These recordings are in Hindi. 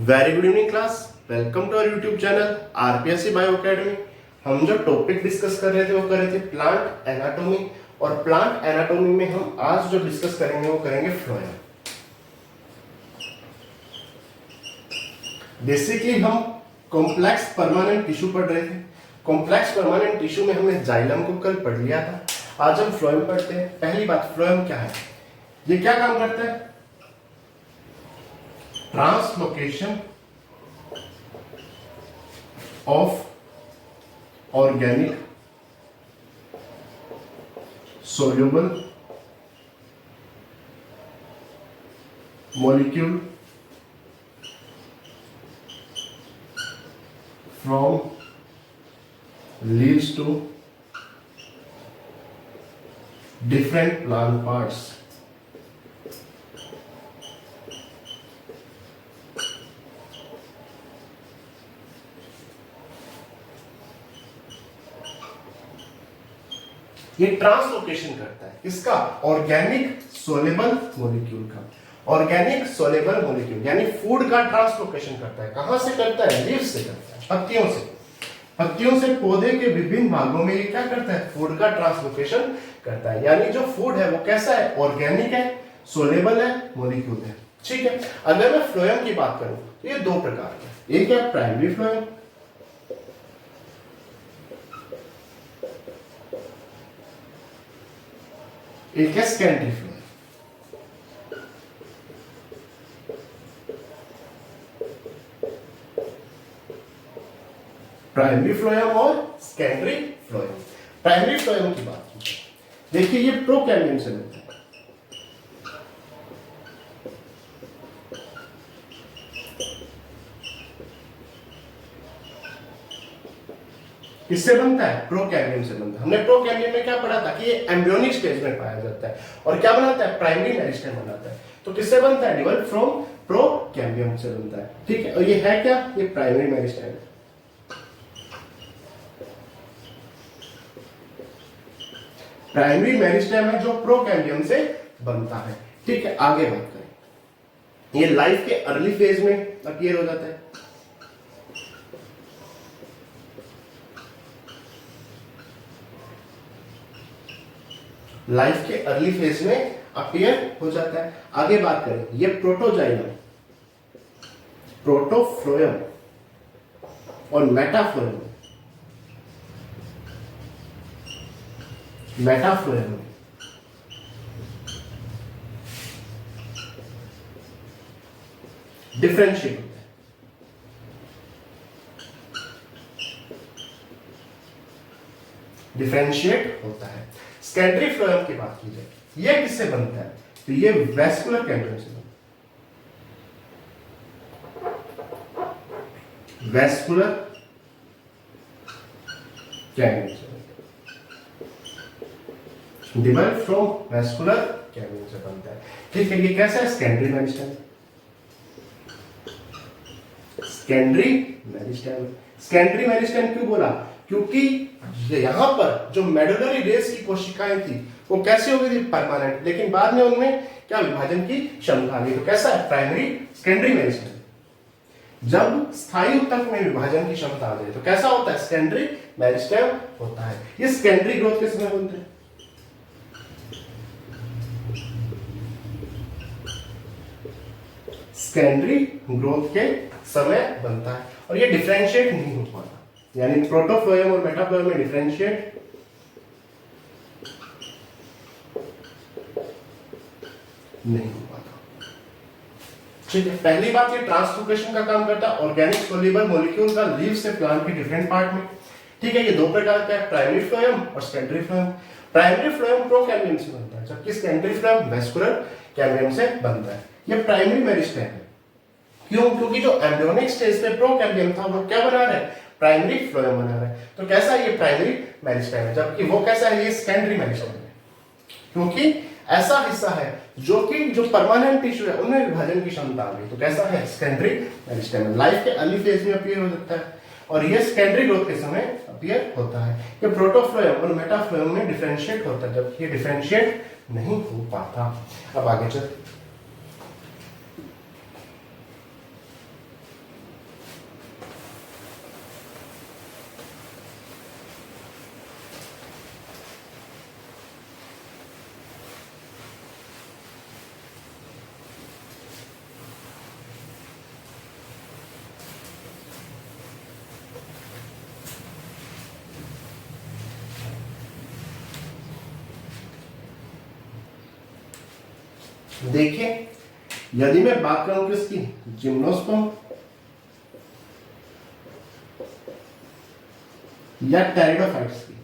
Very good evening class. Welcome to our YouTube channel RPSC bio academy. हम जो टॉपिक डिस्कस कर रहे थे वो कर रहे थे प्लांट एनाटॉमी, और प्लांट एनाटॉमी में हम आज जो डिस्कस करेंगे वो करेंगे फ्लोएम। बेसिकली हम कॉम्प्लेक्स परमानेंट टिश्यू पढ़ रहे थे। कॉम्प्लेक्स परमानेंट टिश्यू में हमने जाइलम को कल पढ़ लिया था। आज हम फ्लोएम पढ़ते हैं। पहली बात, फ्लोएम क्या है, ये क्या काम करता है? Translocation of organic soluble molecule from leaves to different plant parts. ये ट्रांसलोकेशन करता है किसका? ऑर्गेनिक सोलेबल मॉलिक्यूल का। ऑर्गेनिक सोलेबल मॉलिक्यूल यानी फूड का ट्रांसलोकेशन करता है। कहां से करता है? लीव्स से करता है, पत्तियों से। पत्तियों से पौधे के विभिन्न भागों में ये क्या करता है? फूड का ट्रांसलोकेशन करता है। यानी जो फूड है वो कैसा है? ऑर्गेनिक है, सोलेबल है, मॉलिक्यूल है। ठीक है। अगर मैं फ्लोएम की बात करूं तो ये दो प्रकार के, एक है प्राइमरी फ्लोएम, एक है सेकेंडरी फ्लोएम। प्राइमरी फ्लोएम और सेकेंडरी फ्लोएम। प्राइमरी फ्लोएम की बात की, देखिए ये प्रोकैम्बियम से बनता है। किससे बनता है? प्रोकैम्बियम से बनता है। हमने प्रोकैम्बियम में क्या पढ़ा था कि ये एम्ब्रियोनिक स्टेज में पाया जाता है और क्या बनाता है? प्राइमरी मेरिस्टेम बनाता है। तो किससे बनता है? डिवेल्प फ्रॉम प्रोकैम्बियम से बनता है। ठीक है। और ये है क्या? ये प्राइमरी मेरिस्टेम है। प्राइमरी मेरिस्टेम है जो प्रोकैम्बियम से बनता है। ठीक है। आगे बात करें, ये लाइफ के अर्ली फेज में अपीयर हो जाता है। लाइफ के अर्ली फेज में अपीयर हो जाता है। आगे बात करें, ये प्रोटोजाइलम, प्रोटोफ्लोएम और मेटाफ्लोएम। मेटाफ्लोएम डिफरेंशिएट होता है। डिफरेंशिएट होता है। सेकेंडरी फ्लोएम की बात की जाए, ये किससे बनता है? तो ये वेस्कुलर कैम्बियम से बनता है। वेस्कुलर कैम्बियम से डिवेल्प फ्रॉम वेस्कुलर कैम्बियम से बनता है। ठीक है। ये कैसा है? Secondary meristem. Secondary meristem. Secondary meristem क्यों बोला? क्योंकि यहां पर जो मेडुलरी रेस की कोशिकाएं थी वो कैसी हो गई थी? परमानेंट, लेकिन बाद में उनमें क्या विभाजन की क्षमता आ गई। तो कैसा है? Primary secondary meristem. जब स्थायी ऊतक में विभाजन की क्षमता आ जाए तो कैसा होता है? सेकेंडरी मेरिस्टेम होता है। ये सेकेंडरी ग्रोथ के समय बनते हैं। सेकेंडरी ग्रोथ के समय बनता है और ये डिफरेंशिएट नहीं हो पाता। यानी प्रोटोफ्लोएम और मेटाफ्लोएम में डिफरेंशिएट नहीं हो पाता। ठीक है। पहली बात, ये ट्रांसलोकेशन का काम करता है ऑर्गेनिक सोल्यूबल मॉलिक्यूल का लीव से प्लांट के डिफरेंट पार्ट में। ठीक है। ये दो प्रकार का है, प्राइमरी फ्लोएम और secondary phloem. Primary phloem procambium से बनता है, जबकि सेकेंडरी फ्लोएम वेस्कुलर कैम्बियम से बनता है। ये प्राइमरी मेरिस्टेम है। क्यों? क्योंकि जो एम्ब्रियोनिक स्टेज पे प्रोकैम्बियम था वो क्या बना रहा है? प्राइमरी फ्लोएम बना रहा है। तो कैसा है? ये प्राइमरी मेरिस्टेम है, जबकि वो कैसा है? ये सेकेंडरी मेरिस्टेम है। क्योंकि ऐसा हिस्सा है जो परमानेंट टिश्यू है उनमें विभाजन की क्षमता आ गई। तो कैसा है? सेकेंडरी मेरिस्टेम है। लाइफ के अर्ली फेज में अपीयर हो जाता है और ये सेकेंडरी ग्रोथ के समय अपीयर होता है। ये प्रोटोफ्लोएम और मेटाफ्लोएम में डिफरेंशिएट होता है, जबकि ये डिफरेंशिएट नहीं हो पाता। अब आगे चल, देखिए यदि मैं बात करूं किसकी, जिम्नोस्पर्म या टेरिडोफाइट्स की,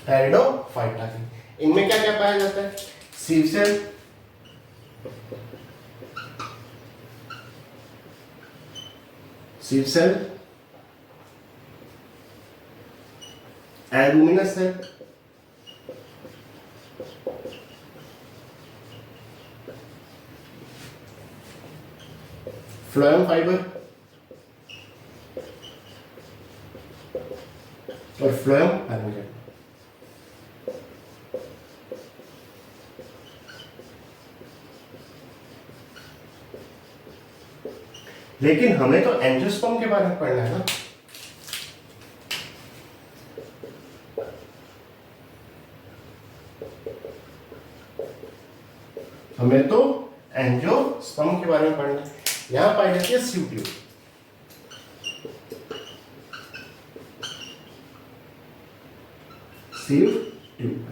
टेरिडोफाइटा की, इनमें क्या क्या पाया जाता है, sieve cell, sieve cell, albuminous cell, phloem fibre और फ्लोएम पैरेंकाइमा। लेकिन हमें तो एंजियोस्पर्म के बारे में पढ़ना है ना, हमें तो एंजियोस्पर्म के बारे में पढ़ना है। यहां पाई जाती है sieve tube, sieve tube,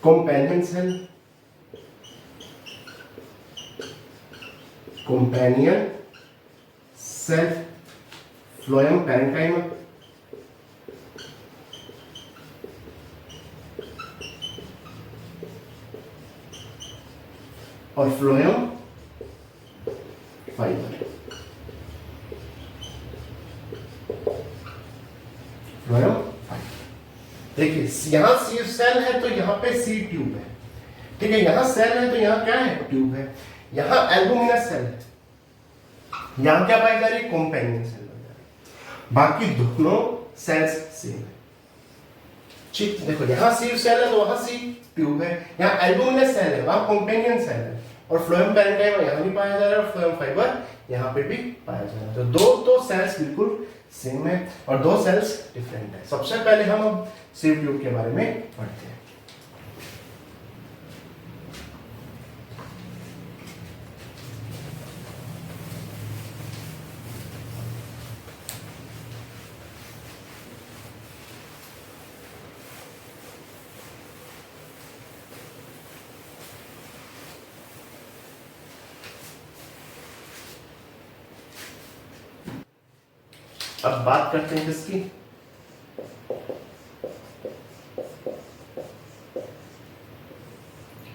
companion cell, companion cell, phloem parenchyma, और फ्लोएम फाइबर, फ्लोएम फाइबर। देखिए यहां सीव सेल है तो यहां पे सी ट्यूब है, ठीक है, यहां सेल है तो यहां क्या है, ट्यूब है, यहां एल्बुमिनस सेल है, यहां क्या पाई जा रही है, कंपेनियन सेल पाई जा रही है, बाकी दोनों सेल्स सेम है। ठीक, देखो यहां सीव सेल है तो वहां सी ट्यूब है, यहां एल्बुमिनस सेल है वहां कंपेनियन सेल है, और फ्लोएम पैरेंकाइमा यहां भी पाया जा रहा है और फ्लोएम फाइबर यहां पे भी पाया जा रहा है। तो दो तो सेल्स बिल्कुल सेम है और दो सेल्स डिफरेंट है। सबसे पहले हम अब सीव ट्यूब के बारे में पढ़ते हैं। अब बात करते हैं किसकी,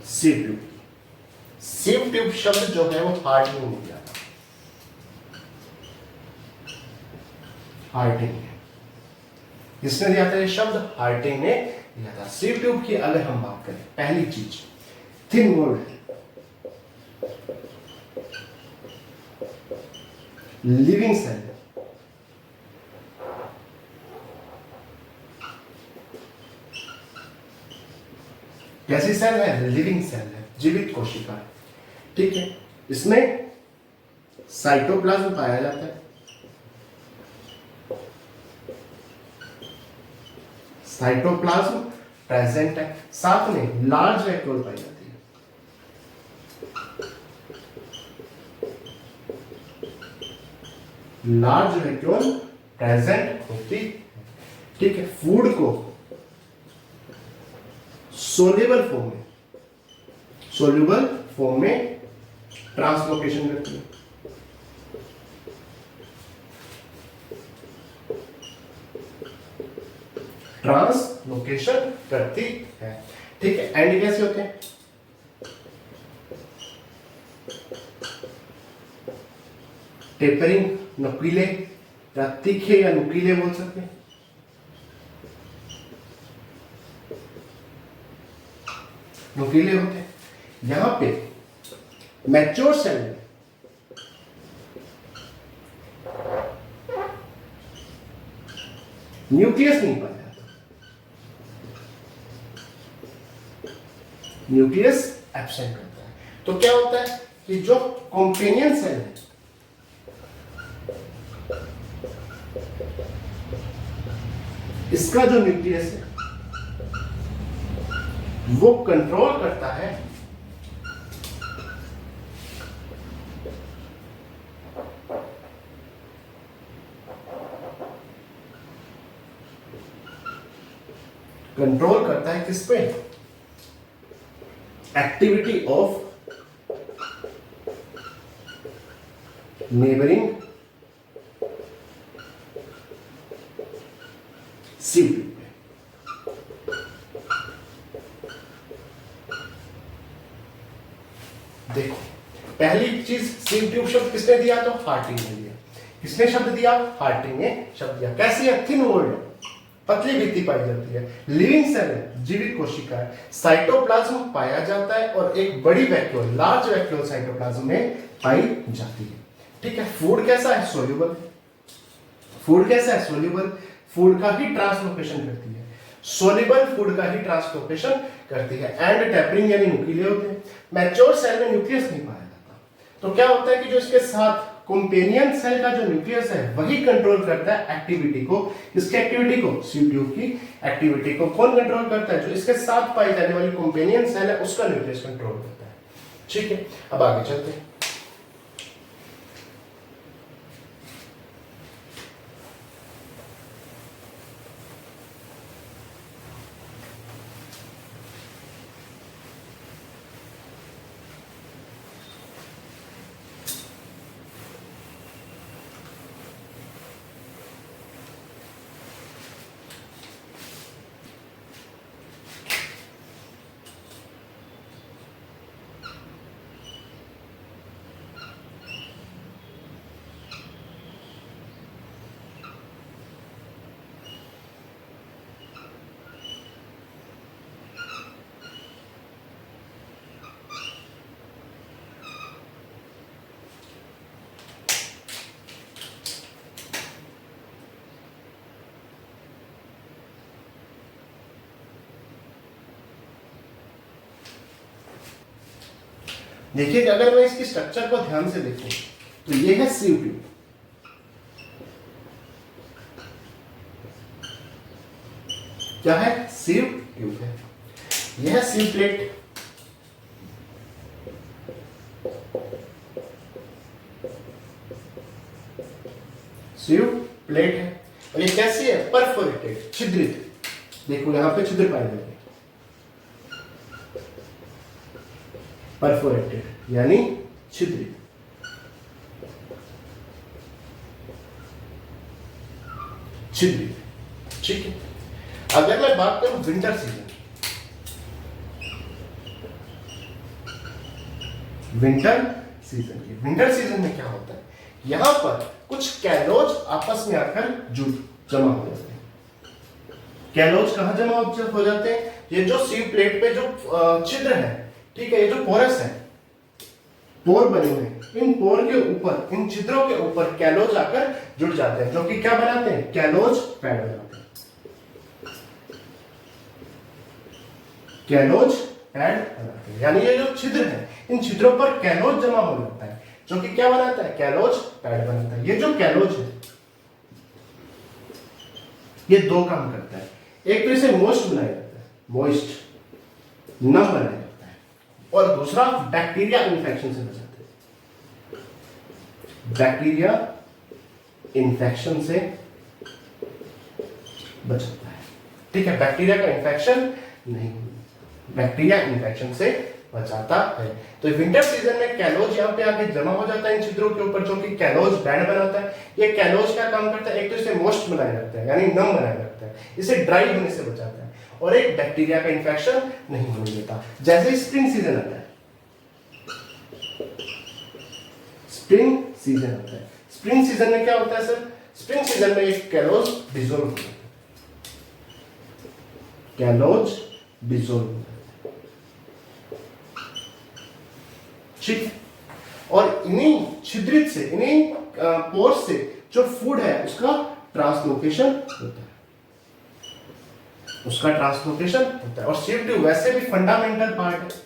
सीव ट्यूब। सीव ट्यूब शब्द जो है वो हार्टिंग में दिया था, हार्टिंग है, किसने दिया था ये शब्द, हार्टिंग ने दिया था। सीव ट्यूब की अगर हम बात करें, पहली चीज थिन वॉल्ड, लिविंग सेल, कैसी सेल है, लिविंग सेल है, जीवित कोशिका है, ठीक है, इसमें साइटोप्लाज्म पाया जाता है, साइटोप्लाज्म प्रेजेंट है, साथ में लार्ज वैक्यूल पाई जाती है, लार्ज वैक्यूल प्रेजेंट होती है, ठीक है, फूड को सोल्यूबल फॉर्म में ट्रांसलोकेशन करती है, ट्रांसलोकेशन करती है, ठीक है। एंड कैसे होते हैं, टेपरिंग, नुकीले या तीखे या नुकीले बोल सकते हैं, नुकीले होते हैं। यहां पे मैच्योर सेल में न्यूक्लियस नहीं पाया जाता, न्यूक्लियस एब्सेंट होता है। तो क्या होता है कि जो कंपेनियन सेल है इसका जो न्यूक्लियस है वो कंट्रोल करता है कंट्रोल करता है किस पे, activity of neighbouring sieve tube पे। देखो पहली चीज सीव ट्यूब शब्द किसने दिया, तो हार्टिंग ने दिया। किसने शब्द दिया, हार्टिंग ने शब्द दिया। कैसी है, थिन वॉल्ड, पतली भित्ति पाई जाती है, लिविंग सेल है, जीवित कोशिका है, साइटोप्लाज्म पाया जाता है और एक बड़ी वैक्यूल, लार्ज वैक्यूल साइटोप्लाज्म में पाई जाती है। ठीक है, फूड कैसा है, सोल्यूबल। फूड कैसा है, सोल्यूबल, फूड का ही ट्रांसलोकेशन करती है, सोल्यूबल फूड का ही ट्रांसलोकेशन करती है। एंड टेपरिंग यानी न्यूक्लियर होते हैं। मैच्योर सेल में न्यूक्लियस नहीं पाया जाता, तो क्या होता है कि जो इसके साथ कंपेनियन सेल का जो न्यूक्लियस है वही कंट्रोल करता है एक्टिविटी को, इसकी एक्टिविटी को, सीव ट्यूब की एक्टिविटी को कौन कंट्रोल करता है, जो इसके साथ पाई जाने वाली कंपेनियन सेल है उसका न्यूक्लियस कंट्रोल करता है। ठीक है, अब आगे चलते हैं। देखिए अगर मैं इसकी स्ट्रक्चर को ध्यान से देखूं तो ये है सीव ट्यूब, क्या है, सीव ट्यूब है। यह है सीव प्लेट, सीव प्लेट है और ये कैसी है, परफोरेटेड, छिद्रित। देखो यहां पे छिद्र पाए जाएंगे, परफोरेटेड यानी छिद्रित। छिद्रित, ठीक है। अगर मैं बात करूं विंटर सीजन, विंटर सीजन की, विंटर सीजन में क्या होता है, यहां पर कुछ कैलोज आपस में आकर जमा हो जाते हैं। कैलोज कहां जमा हो जाते हैं, ये जो सीव प्लेट पे जो छिद्र है, ठीक है, ये जो पोरस है, पोर बने हुए हैं, इन पोर के ऊपर, इन छिद्रों के ऊपर कैलोज आकर जुड़ जाते हैं, जो कि क्या बनाते हैं, कैलोज पैड बनाते हैं। कैलोज पैड बनाते हैं, यानी ये जो छिद्र है, इन छिद्रों पर कैलोज जमा हो जाता है, जो कि क्या बनाता है, कैलोज पैड बनाता है। ये जो कैलोज है ये दो काम करता है, एक तो इसे मोइस्ट बनाया जाता है, मोइस्ट, नम बनाया जाता है, और दूसरा बैक्टीरिया इन्फेक्शन से बचाते हैं, बैक्टीरिया इन्फेक्शन से बचाता है। ठीक है, बैक्टीरिया का इन्फेक्शन नहीं, बैक्टीरिया इन्फेक्शन से बचाता है। तो विंटर सीजन में कैलोज यहाँ पे आके जमा हो जाता है इन छिद्रों के ऊपर, जो कि कैलोज बैंड बनाता है। ये कैलोज क्या काम करता है, एक तो इसे मोइस्ट बनाया जाता है, यानी नम बनाया जाता है, इसे ड्राई होने से बचाता है, और एक बैक्टीरिया का इन्फेक्शन नहीं होने देता। जैसे ही स्प्रिंग सीजन आता है, स्प्रिंग सीजन आता है, स्प्रिंग सीजन में क्या होता है सर, स्प्रिंग सीजन में एक कैलोज डिसॉल्व होता है, कैलोज डिसॉल्व होता है, ठीक। और इन्हीं छिद्रित से, इन्हीं पोर्स से जो फूड है उसका ट्रांसलोकेशन होता है, उसका ट्रांसलोकेशन होता है। और सीव ट्यूब वैसे भी फंडामेंटल पार्ट है,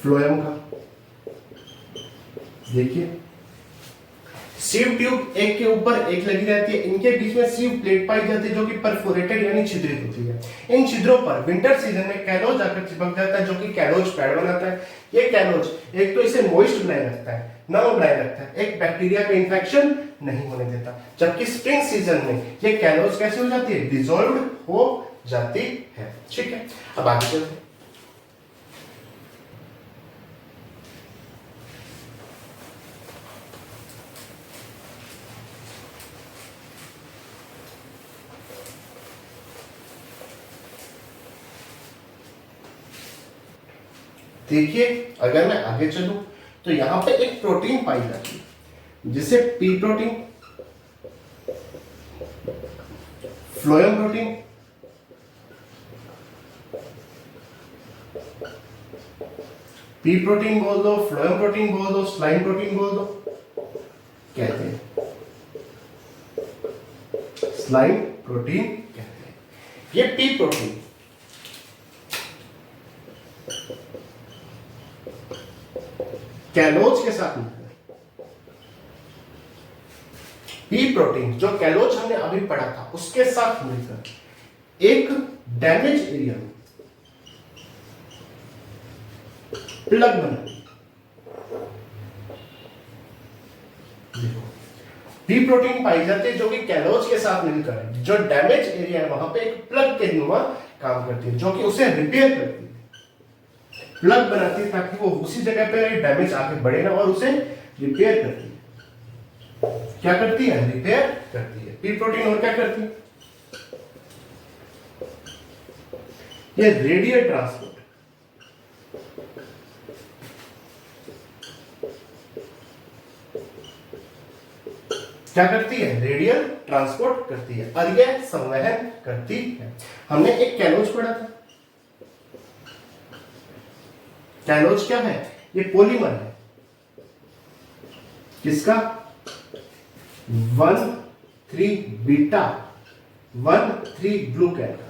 फ्लोएम का। देखिए सीव ट्यूब एक के ऊपर एक लगी रहती है, इनके बीच में सीव प्लेट पाई जाती है जो कि परफोरेटेड यानी छिद्रित होती है। इन छिद्रों पर विंटर सीजन में कैलोज आकर चिपक जाता है जो कि कैलोज पैड बनाता है। ये कैलोज एक तो इसे मॉइस्ट बनाए रखता है, नम बनाए रखता है, एक बैक्टीरिया का इन्फेक्शन नहीं होने देता। जबकि स्प्रिंग सीजन में ये कैलोज कैसे हो जाती है, डिसॉल्व्ड हो जाती है। ठीक है, अब आगे चलते हैं। देखिए अगर मैं आगे चलूं तो यहां पे एक प्रोटीन पाई जाती है जिसे P protein, phloem protein, P protein बोल दो, फ्लोएम प्रोटीन बोल दो, स्लाइम प्रोटीन बोल दो, कहते हैं। स्लाइम प्रोटीन कहते हैं। ये पी प्रोटीन कैलोज के साथ मिलकर, पी प्रोटीन जो कैलोज हमने अभी पढ़ा था उसके साथ मिलकर एक डैमेज एरिया में प्लग बना। पी प्रोटीन पाई जाती है जो कि कैलोज के साथ मिलकर जो डैमेज एरिया है वहां पे एक प्लग के नुमा काम करती है जो कि उसे रिपेयर करती है, प्लग बनाती है ताकि वो उसी जगह पे डैमेज आगे बढ़े ना, और उसे रिपेयर करती है। क्या करती है, रिपेयर करती है। पी प्रोटीन और क्या करती है, ये रेडियल ट्रांसपोर्ट, क्या करती है, रेडियल ट्रांसपोर्ट करती है और ये संवहन करती है। हमने एक कैलोज पढ़ा था। कैलोज क्या है, ये पॉलीमर है किसका, 1,3 बीटा 1,3 ग्लूकैन का।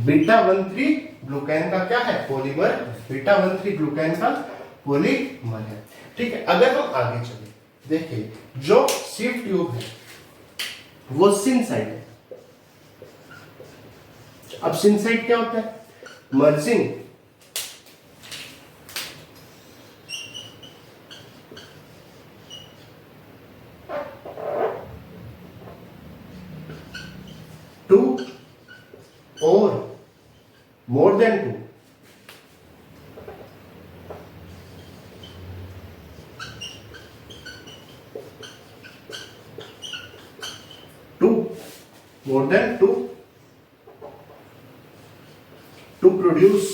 बीटा 1,3 ग्लूकैन का क्या है, पॉलीमर। बीटा 1,3 ग्लूकैन का पॉलीमर है। ठीक है, अगर हम आगे चले देखिए जो सीव ट्यूब है वो सिनसाइड है। अब सिनसाइड क्या होता है, मर्जिंग टू और more than two more than two to produce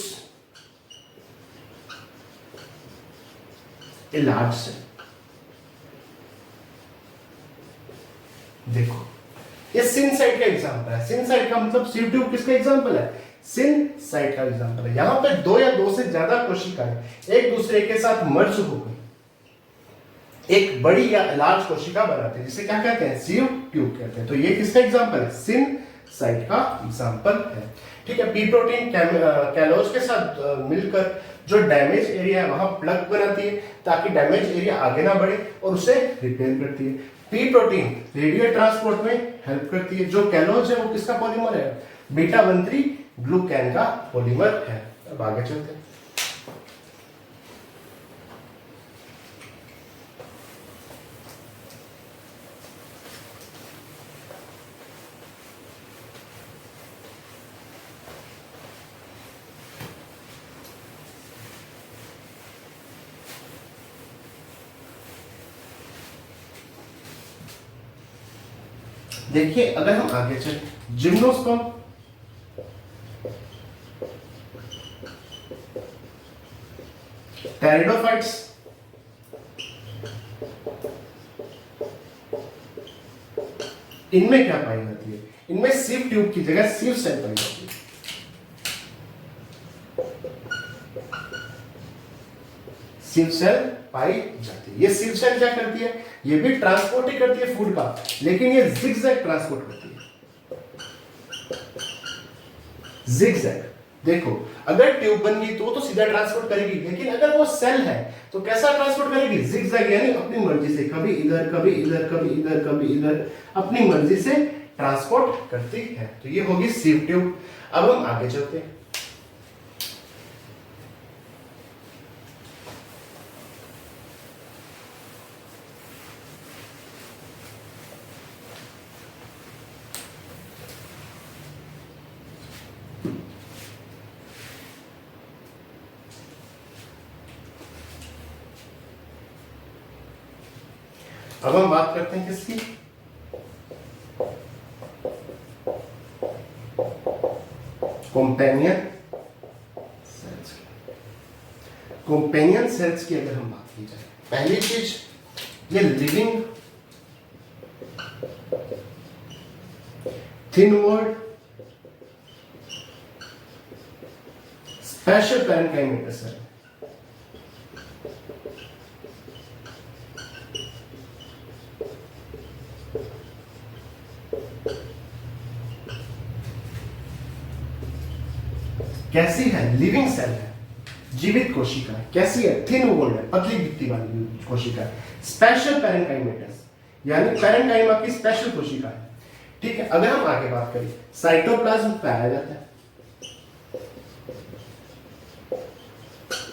a large cell। देखो ये सिन साइट का एग्जांपल है। सिन साइट का मतलब सीव ट्यूब किसका एग्जांपल है, सिन साइट का एग्जांपल है। यहां पे दो या दो से ज्यादा कोशिकाएं एक दूसरे के साथ मर्ज होकर एक बड़ी या लार्ज कोशिका बनाते हैं जिसे क्या कहते हैं, सीव ट्यूब कहते हैं। तो ये किसका एग्जांपल है, सिन साइट का एग्जांपल है। ठीक है, पी प्रोटीन कैलोज के साथ मिलकर जो डैमेज एरिया है वहां प्लग बनाती है ताकि डैमेज एरिया आगे ना बढ़े और उसे रिपेयर करती है। पी प्रोटीन रेडियल ट्रांसपोर्ट में हेल्प करती है। जो कैलोज है वो किसका पॉलीमर है, बीटा 1,3 ग्लूकैन का पॉलीमर है। अब आगे चलते हैं। देखिए अगर हम आगे चले जिम्नोस्पर्म, टेरिडोफाइट्स, इनमें क्या पाई जाती है, इनमें सीव ट्यूब की जगह सीव सेल पाई जाती है। सीव सेल पाई जाती है। ये सीव सेल क्या करती है, ये भी ट्रांसपोर्ट ही करती है फूड का, लेकिन ये जिगजैग ट्रांसपोर्ट करती है। जिगजैग देखो, अगर ट्यूब बन गई तो वो तो सीधा ट्रांसपोर्ट करेगी, लेकिन अगर वो सेल है तो कैसा ट्रांसपोर्ट करेगी? जिगजैग, यानी अपनी मर्जी से, कभी इधर कभी इधर कभी इधर कभी इधर, अपनी मर्जी से ट्रांसपोर्ट करती है। तो ये होगी सीव ट्यूब। अब हम आगे चलते हैं। अब हम बात करते हैं किसकी? कंपेनियन सेल्स की। कंपेनियन सेल्स की अगर हम बात की जाए, पहली चीज, ये living thin walled special parenchymata cell. कैसी है? लिविंग सेल है, जीवित कोशिका है। कैसी है? थिन वॉल्ड है, पतली भित्ति वाली कोशिका है। स्पेशल पैरेन्काइमेटस, यानी पैरेन्काइमा की स्पेशल कोशिका है। ठीक है। अगर हम आगे बात करें, साइटोप्लाज्म पाया जाता है,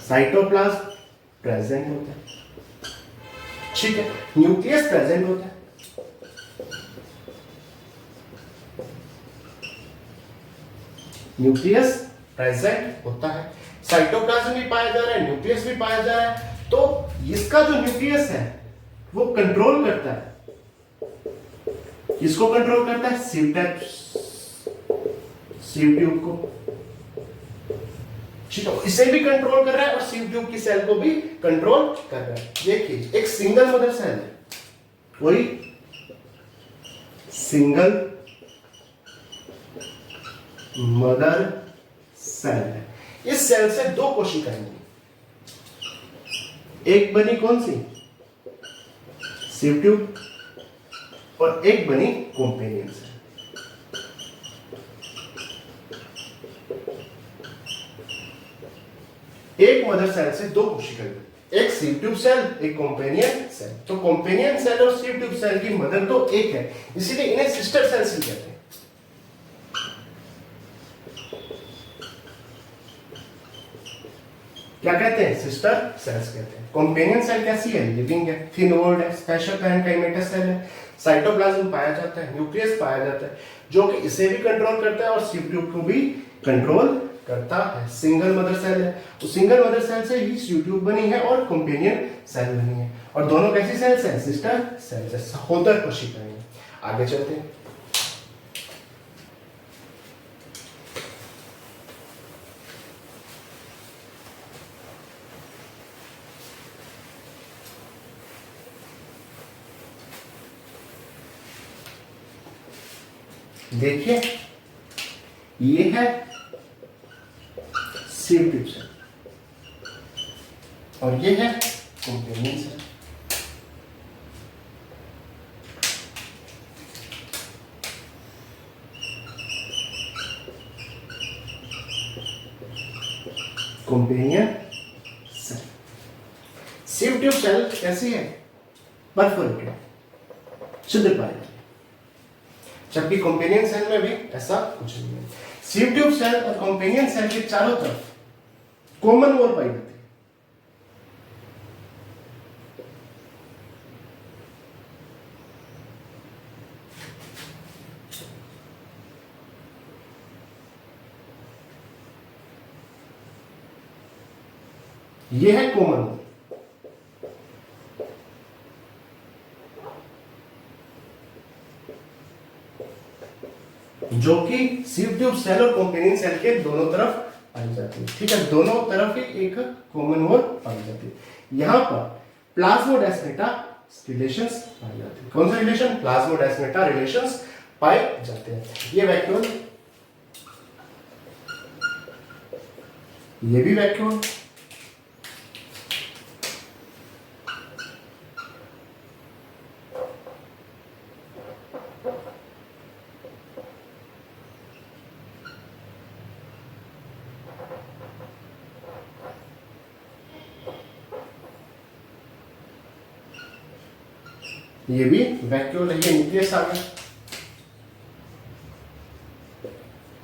साइटोप्लाज्म प्रेजेंट होता है। ठीक है। न्यूक्लियस प्रेजेंट होता है, न्यूक्लियस प्रेजेंट होता है। साइटोप्लाज्म भी पाया जा रहा है, न्यूक्लियस भी पाया जा रहा है। तो इसका जो न्यूक्लियस है वो कंट्रोल करता है, किसको कंट्रोल करता है? सीव ट्यूब को। ठीक है, इसे भी कंट्रोल कर रहा है और सीव ट्यूब की सेल को भी कंट्रोल कर रहा है। देखिए, एक सिंगल मदर सेल है, वही सिंगल मदर सेल है। इस सेल से दो कोशिकाएं बनी, एक बनी कौन सी? सीव ट्यूब, और एक बनी कंपेनियन सेल। एक मदर सेल से दो कोशिकाएं, एक सीव ट्यूब सेल, एक कंपेनियन सेल। तो कंपेनियन सेल और सीव ट्यूब सेल की मदर तो एक है, इसीलिए इन्हें सिस्टर सेल्स भी कहते हैं। क्या कहते हैं? सिस्टर सेल्स कहते हैं। कंपेनियन सेल कैसी है? लिविंग है, थिन वॉल्ड है, स्पेशल पैरेन्काइमेटा सेल है, साइटोप्लाज्म पाया जाता है, न्यूक्लियस पाया जाता है, जो कि इसे भी कंट्रोल करता है और सीव ट्यूब को भी कंट्रोल करता है। सिंगल मदर सेल है, तो सिंगल मदर सेल से ही सीव ट्यूब बनी है और कंपेनियन सेल बनी है, और दोनों कैसी सेल्स हैं? सिस्टर सेल्स है, सहोदर कोशिकाएं हैं। आगे चलते हैं। देखिए, ये है सीव ट्यूब सेल और ये है companion cell. Companion cell. Sieve tube cell कैसी है? परफोरेटेड, छिद्र पाए, जबकि कंपेनियन सेल में भी ऐसा कुछ नहीं है। सीव ट्यूब सेल और कंपेनियन सेल के चारों तरफ कॉमन वॉल पाई जाती है। यह है कॉमन वॉल, जो कि सीव ट्यूब सेल और कंपेनियन सेल के दोनों तरफ पाई जाती है। ठीक है, दोनों तरफ ही एक कॉमन वॉल पाई जाती है। यहां पर प्लाज्मोडेस्माटा रिलेशंस पाए जाते हैं। कौन सा रिलेशन? प्लाज्मोडेस्माटा रिलेशंस पाए जाते हैं। ये वैक्यूल, ये भी वैक्यूल, ये भी वैक्यूल है, ये न्यूक्लियस आ गया,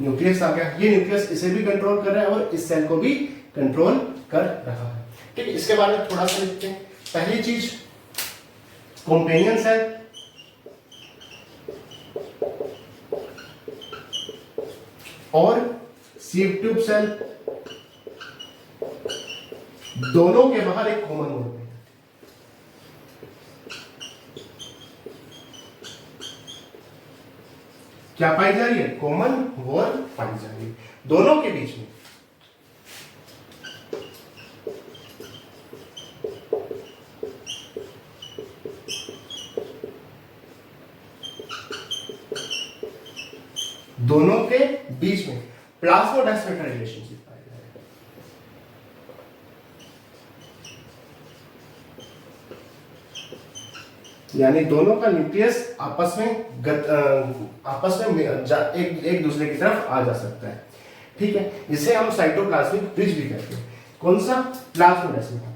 न्यूक्लियस आ गया। ये न्यूक्लियस इसे भी कंट्रोल कर रहा है और इस सेल को भी कंट्रोल कर रहा है। ठीक है, इसके बारे में थोड़ा सा लिखते हैं। पहली चीज कंपेनियन सेल, और सीव ट्यूब सेल, दोनों के बाहर एक कॉमन वॉल है। क्या पाई जा रही है? कॉमन वॉल पाई जा रही है दोनों के बीच में। दोनों के बीच में प्लाज्मोडेस्माटा रिलेशनशिप पाया जाएगा। यानी दोनों का न्यूक्लियस आपस में एक दूसरे की तरफ आ जा सकता है। ठीक है, इसे हम साइटोप्लाज्मिक ब्रिज भी कहते हैं। कौन सा? प्लाज्मोडेस्माटा।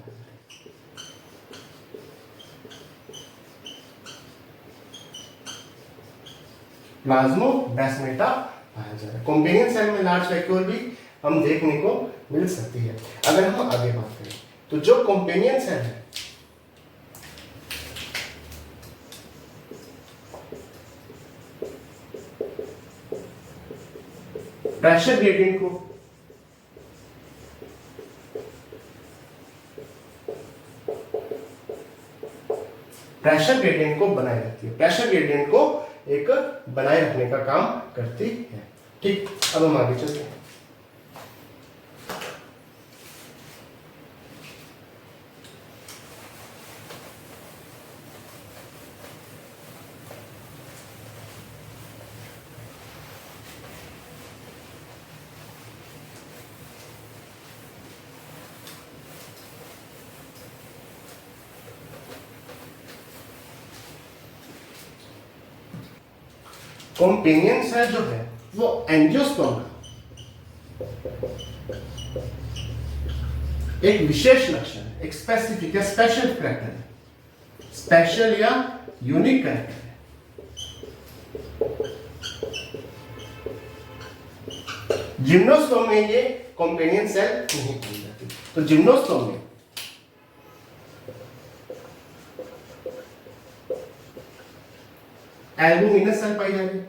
प्लाज्मोडेस्माटा पाया जा रहा है। कंपेनियन सेल में लार्ज वैक्यूल भी हम देखने को मिल सकती है। अगर हम आगे बात करें तो जो कंपेनियन सेल है, प्रेशर ग्रेडियंट को बनाए रखती है, प्रेशर ग्रेडियंट को एक बनाए रखने का काम करती है। ठीक, अब हम आगे चलते हैं। कंपेनियन सेल जो है वो एंजियोस्पर्म का एक विशेष लक्षण है, एक स्पेसिफिक या स्पेशल कैरेक्टर है, स्पेशल या यूनिक कैरेक्टर है। जिम्नोस्पर्म में ये कंपेनियन सेल नहीं पाई जाती। तो जिम्नोस्पर्म में एल्बुमिनस सेल पाई जाती है।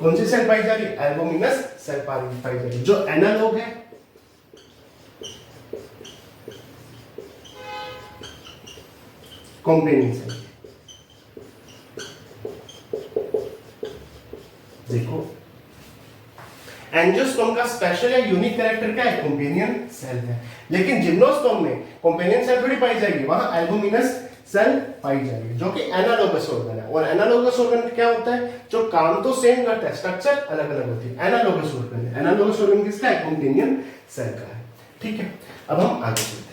कौन सी सेल पाई जा रही है? एल्बुमिनस सेल पाई जा रही है, जो एनालॉग है कंपेनियन सेल। देखो, एंजियोस्पर्म का स्पेशल या यूनिक कैरेक्टर क्या है? कंपेनियन सेल है। लेकिन जिम्नोस्पर्म में कंपेनियन सेल थोड़ी पाई जाएगी, वहां एल्बुमिनस सेल पाई जाएगी, जो कि एनालोगस ऑर्गन है। और एनालोगस ऑर्गन क्या होता है? जो काम तो सेम करता है, स्ट्रक्चर अलग अलग होती है। एनालोगस ऑर्गन है। एनालोगस ऑर्गन किसका है? कंपेनियन सेल का है। ठीक है, अब हम आगे चलते हैं।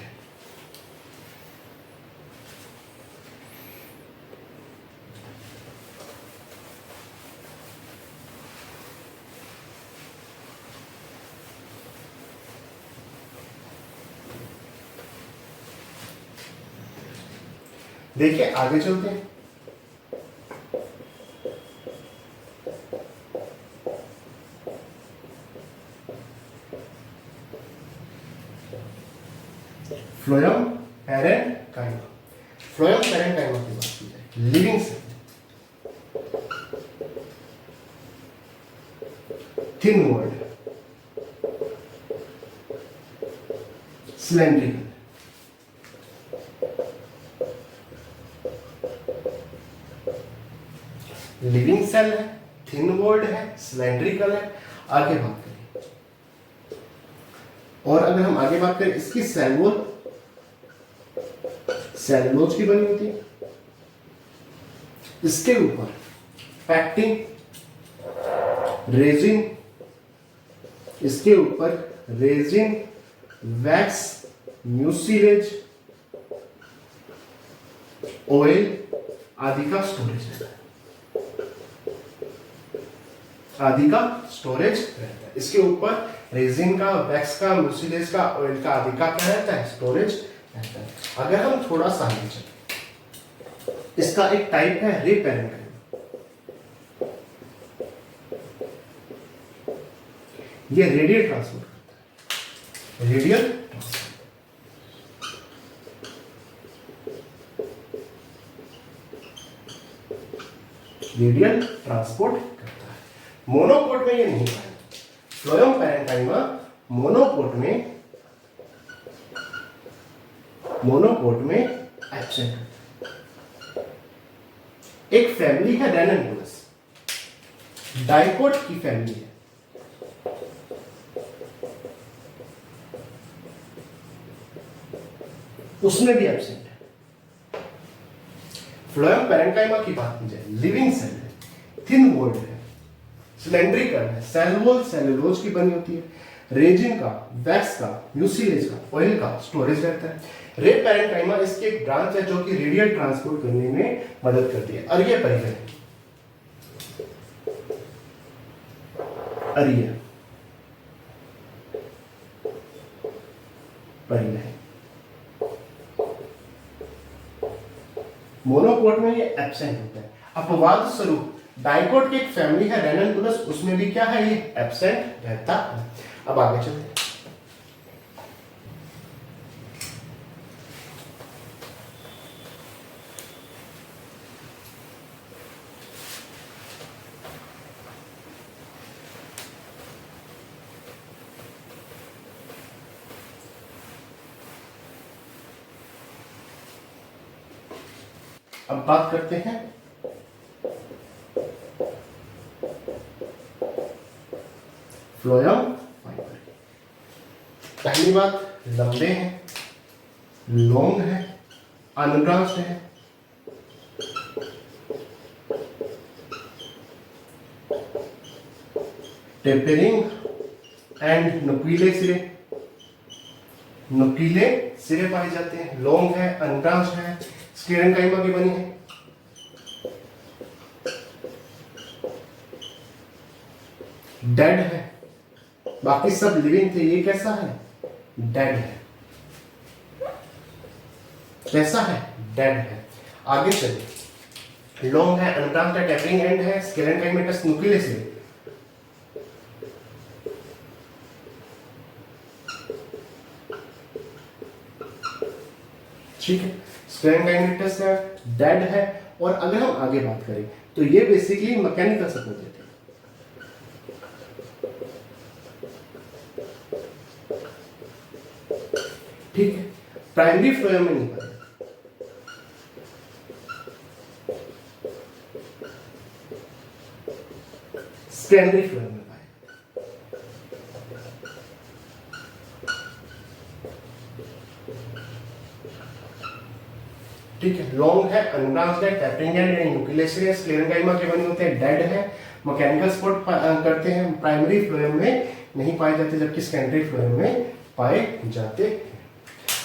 देखिए, आगे चलते हैं। Phloem parenchyma. फ्लोएम पैरेन्काइमा की बात की जाए, living cell, thin walled, cylindrical. Living cell है, थिन वॉल्ड है, सिलेंड्रिकल है। आगे बात करें, और अगर हम आगे बात करें इसकी सेल वॉल सेलुलोज की बनी होती है। इसके ऊपर पैक्टिन, रेजिन, इसके ऊपर रेजिन, वैक्स, म्यूसिलेज, ऑयल आदि का स्टोरेज है। आदि का स्टोरेज रहता है। इसके ऊपर रेजिन का, वैक्स का, म्यूसिलेज का, ऑयल का आदि का क्या रहता है, स्टोरेज रहता है। अगर हम थोड़ा सा आगे चलें, इसका एक टाइप है रे पैरेन्काइमा। ये रेडियल ट्रांसपोर्ट करता है, रेडियल ट्रांसपोर्ट करता है। मोनोकोट में ये नहीं पाएंगे। फ्लोएम पैरेन्काइमा मोनोकोट में एब्सेंट होता है। एक फैमिली है रेननकुलस, डाइकोट की फैमिली है, उसमें भी एब्सेंट है। फ्लोएम पैरेन्काइमा की बात की जाए, लिविंग सेल है, थिन वॉल्ड है, सिलेंड्रिकल है, सेल वॉल सेलुलोज की बनी होती है, रेजिन का, वैक्स का, म्यूसिलेज का, ऑयल का स्टोरेज रहता है। रे पैरेन्काइमा इसकी एक ब्रांच है जो कि रेडियल ट्रांसपोर्ट करने में मदद करती है। अरिय परिवहन, अरिय परिवहन, मोनोकोट में ये एब्सेंट होता है। अपवाद स्वरूप डाइकोट की एक फैमिली है रेननकुलस, उसमें भी क्या है, ये एब्सेंट रहता है। अब आगे चलते हैं। अब बात करते हैं फ्लोएम फाइबर की। पहली बात, लंबे हैं, लॉन्ग है, अनब्रांच्ड है, टेपरिंग एंड नुकीले सिरे पाए जाते हैं। लॉन्ग है, अनब्रांच्ड है, पैरेन्काइमा की बनी है। डेड है, बाकी सब लिविंग थे, ये कैसा है, डेड है। कैसा है, डेड है। आगे चलिए, लॉन्ग है, अनब्रांच्ड है, टेपरिंग एंड है, पैरेन्काइमेटस नुकीले सिरे। ठीक है, पैरेन्काइमेटस है, डेड है। और अगर हम आगे बात करें तो ये बेसिकली मैकेनिकल सपोर्ट देते हैं। ठीक है, प्राइमरी फ्लोएम में नहीं पाए, सेकेंडरी फ्लोएम में पाए। ठीक है, लॉन्ग है, अनब्रांच्ड है, टेपरिंग एंड न्यूक्लियस पैरेन्काइमा के बने होते हैं, डेड है, मैकेनिकल सपोर्ट करते हैं। प्राइमरी फ्लोएम में नहीं पाए जाते, जबकि सेकेंडरी फ्लोएम में पाए जाते हैं।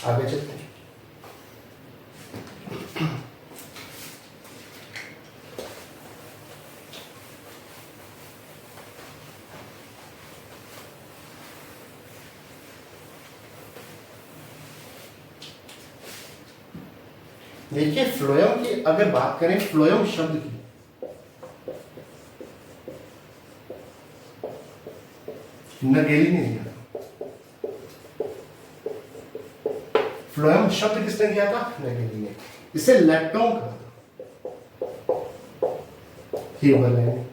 आगे चलते हैं। देखिए, फ्लोएम की अगर बात करें, फ्लोएम शब्द की, नगेली ने दिया। फ्लोएम शब्द किसने दिया था, नगेली ने। इसे लैक्टोम कहा था, ह्यूबरलैंड ने।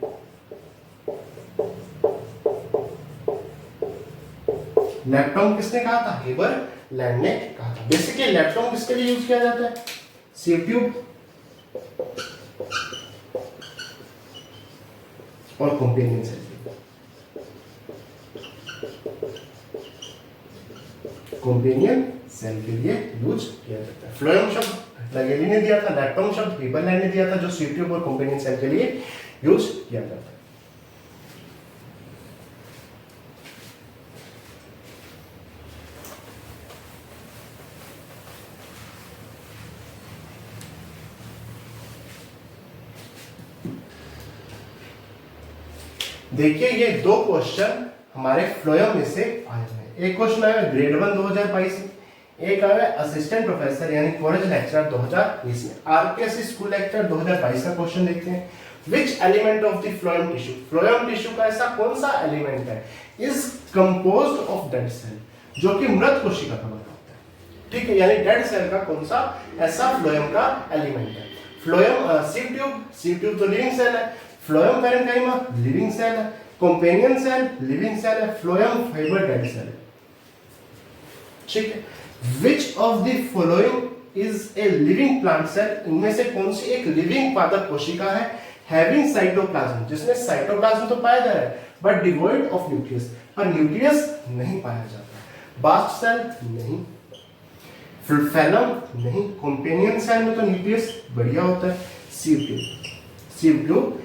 लैक्टोम किसने कहा था, ह्यूबरलैंड ने कहा था। बेसिकली लैक्टोम किसके लिए यूज किया जाता है, सीव ट्यूब और कंपेनियन सेल, कंपेनियन सेल के लिए यूज किया जाता है। फ्लोएम शब्द नगेली ने दिया था, लैक्टोम शब्द ह्यूबरलैंड ने दिया था, जो सीव ट्यूब और कंपेनियन सेल के लिए यूज किया जाता है। देखिए ये दो क्वेश्चन हमारे फ्लोएम में से आए हुए हैं। एक क्वेश्चन आया ग्रेड 1 2022 में, एक आया असिस्टेंट प्रोफेसर यानी कॉलेज लेक्चरर 2020 में। आरकेएस स्कूल लेक्चर 2022 का क्वेश्चन देखते हैं। Which element of the phloem tissue, phloem tissue का ऐसा कौन सा एलिमेंट है is composed of dead cell, जो कि मृत कोशिका का बना होता है। ठीक है, यानी डेड सेल का कौन सा ऐसा फ्लोएम का एलिमेंट है। फ्लोएम सीव ट्यूब तो लिविंग सेल है, फ्लोएम पैरेन्काइमा लिविंग सेल है, कंपेनियन सेल लिविंग सेल है, फ्लोएम फाइबर डेड सेल है। ठीक है, which of the following is a living plant cell, इनमें से कौन सी एक लिविंग पादप कोशिका है हैविंग साइटोप्लाज्म, जिसमें साइटोप्लाज्म तो पाया जा रहा है बट डिवॉइड ऑफ न्यूक्लियस, पर न्यूक्लियस नहीं पाया जाता। बास्ट सेल नहीं, फैलम नहीं, कंपेनियन सेल में तो न्यूक्लियस बढ़िया होता है। Sieve tube